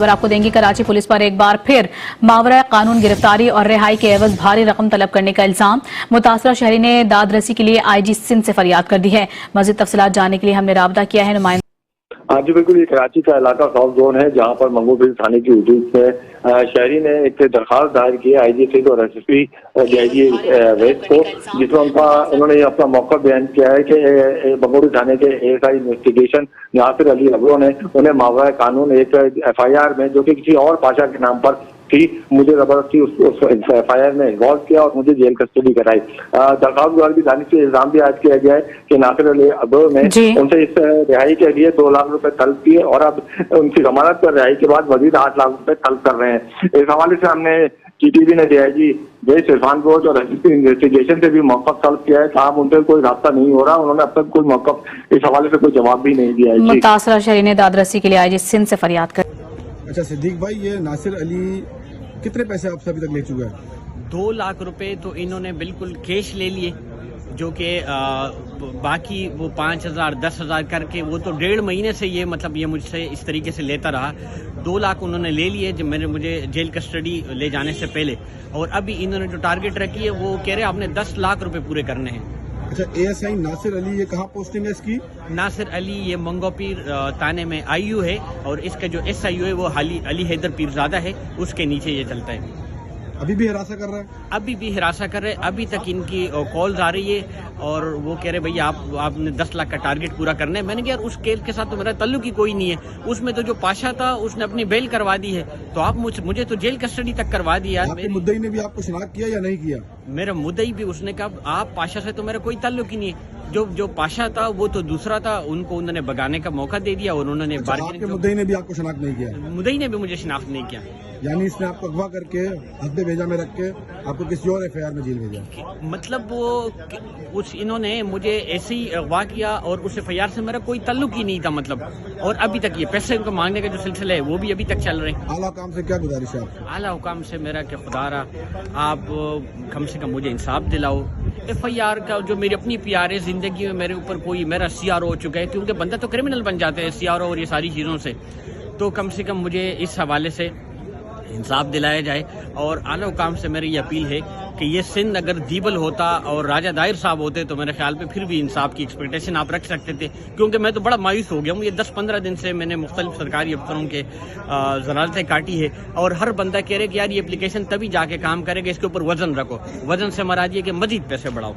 और आपको देंगे कराची पुलिस पर एक बार फिर मावरा कानून गिरफ्तारी और रिहाई के एवज भारी रकम तलब करने का इल्जाम। मुतासरा शहरी ने दाद रसी के लिए आईजी सिंध से फरियाद कर दी है। मज़ीद तफसीलात जानने के लिए हमने राबता किया है नुमाइंदा। हाँ जी बिल्कुल, ये कराची का इलाका सॉफ्ट जोन है जहाँ पर मंगोपीर थाने की हदूद में शहरी ने एक दरखास्त दायर की है आईजी सिंध और एसएसपी डीआईजी वेस्ट को, जिसमें उन्होंने अपना मौका बयान किया है कि मंगोपीर थाने के एएसआई इन्वेस्टिगेशन नासिर अली अबरो ने उन्हें मावरा कानून एक एफआईआर में, जो कि किसी और पाशा के नाम पर थी, मुझे जबरदस्ती उस एफआईआर में इन्वॉल्व किया और मुझे जेल कस्टडी कराई। दरखास्त गुजार की जानिब से इल्जाम भी आयद किया गया है कि नासिर अली अबरो ने उनसे इस रिहाई के लिए 2 लाख रुपए तलब किए और अब उनकी जमानत पर रिहाई के बाद मजीद 8 लाख रुपए तलब कर रहे हैं। इस हवाले से हमने टीटीवी ने डीआईजी वेस्ट इरफान घोष और एसएसपी इन्वेस्टिगेशन से भी मौक़िफ़ तलब किया है। साहब उनसे कोई रास्ता नहीं हो रहा, उन्होंने अब तक कोई मौक़िफ़ इस हवाले से कोई जवाब भी नहीं दिया है। मुतासरा शहरी ने दाद रसी के लिए आईजी सिंध से फरियाद कर। अच्छा सिद्दीक भाई, ये नासिर अली कितने पैसे आपसे अभी तक ले चुका है? 2 लाख रुपए तो इन्होंने बिल्कुल कैश ले लिए, जो कि बाकी वो 5,000 10,000 करके वो तो 1.5 महीने से ये ये मुझसे इस तरीके से लेता रहा। 2 लाख उन्होंने ले लिए जब मुझे जेल कस्टडी ले जाने से पहले, और अभी इन्होंने जो टारगेट रखी है वो कह रहे हैं आपने 10 लाख रुपए पूरे करने हैं। अच्छा, एएसआई नासिर अली, ये कहाँ पोस्टिंग है इसकी? नासिर अली ये मंगोपीर थाने में आईयू है और इसका जो एसआईयू है वो अली हैदर पीरजादा है, उसके नीचे ये चलता है। अभी भी हिरासत कर रहा है? अभी भी हिरासत कर रहे हैं। अभी तक इनकी कॉल्स आ रही है और वो कह रहे भैया आपने 10 लाख का टारगेट पूरा करना है। मैंने कहा यार उस केस के साथ तो मेरा ताल्लुक ही कोई नहीं है, उसमें तो जो पाशा था उसने अपनी बेल करवा दी है, तो आप मुझे तो जेल कस्टडी तक करवा दी यार। आपके मुद्दई ने भी आपको शनाख्त किया या नहीं किया? मेरा मुद्दई भी, उसने कहा आप पाशा से तो मेरा कोई ताल्लुक ही नहीं है, जो पाशा था वो तो दूसरा था, उनको उन्होंने भगाने का मौका दे दिया और उन्होंने आपके मुद्दई ने भी आपको शनाख्त नहीं किया? मुद्दई ने भी मुझे शनाख्त नहीं किया। यानी इसने आपको अगवा करके हद भेजा में रख के आपको किसी और एफआईआर में जेल भेजा? मतलब वो इन्होंने मुझे ऐसे ही अगवा किया और उस एफआईआर से मेरा कोई ताल्लुक ही नहीं था और अभी तक ये पैसे को मांगने का जो सिलसिला है वो भी अभी तक चल रहे हैं। आला हुकाम से क्या गुजारिश है आप? आला हुकाम से मेरा कि खुदारा आप कम से कम मुझे इंसाफ दिलाओ। एफआईआर का जो मेरी अपनी पीआर है, जिंदगी में मेरे ऊपर कोई मेरा सीआरओ हो चुका है, क्योंकि बंदा तो क्रिमिनल बन जाते हैं सीआरओ और ये सारी चीज़ों से, तो कम से कम मुझे इस हवाले से इंसाफ दिलाया जाए। और आला हुकाम से मेरी ये अपील है कि ये सिंध अगर दीबल होता और राजा दाहिर साहब होते तो मेरे ख्याल पे फिर भी इंसाफ की एक्सपेक्टेशन आप रख सकते थे, क्योंकि मैं तो बड़ा मायूस हो गया हूँ। ये 10-15 दिन से मैंने मुख्तलिफ सरकारी अफसरों के ज़रारतें काटी है और हर बंदा कह रहे कि यार ये एप्लीकेशन तभी जाके काम करेगा, इसके ऊपर वजन रखो। वजन से मराद ये कि मजीद पैसे बढ़ाओ।